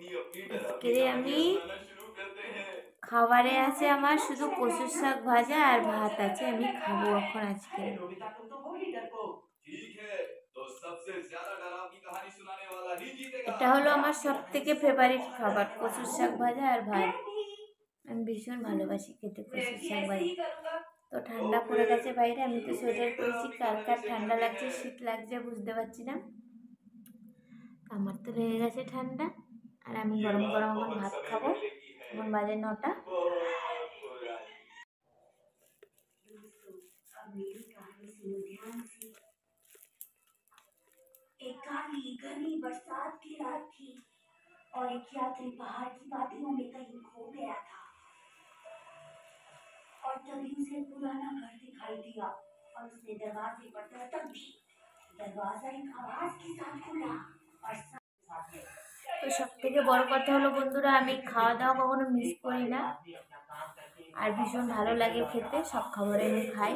আজকে আমি খাবারে আছে আমার শুধু কচুর শাক ভাজা আর ভাত আছে, আমি খাবো এখন আজকে। এটা হলো আমার সব থেকে ফেভারিট খাবার, কচুর শাক ভাজা আর ভাত। আমি ভীষণ ভালোবাসি খেতে কচুর শাক ভাজা। তো ঠান্ডা পড়ে গেছে বাইরে, আমি তো সোয়েটার পরেছি, কার কার ঠান্ডা লাগছে শীত লাগছে বুঝতে পারছি না। আমার তো লেগে গেছে ঠান্ডা, আর আমি গরম গরম এখন ভাত খাবো। এখন বাজে 9টা। एक काली घनी बरसात की रात थी और एक यात्री पहाड़ की वादियों में कहीं खो गया था और तभी उसे पुराना घर दिखाई दिया और उसने दरवाजे पर दस्तक दी। दरवाजा एक आवाज के साथ खुला और তো সব থেকে বড় কথা হলো বন্ধুরা, আমি খাওয়া দাওয়া কখনো মিস করি না, আর ভীষণ ভালো লাগে খেতে, সব খাবারে আমি খাই।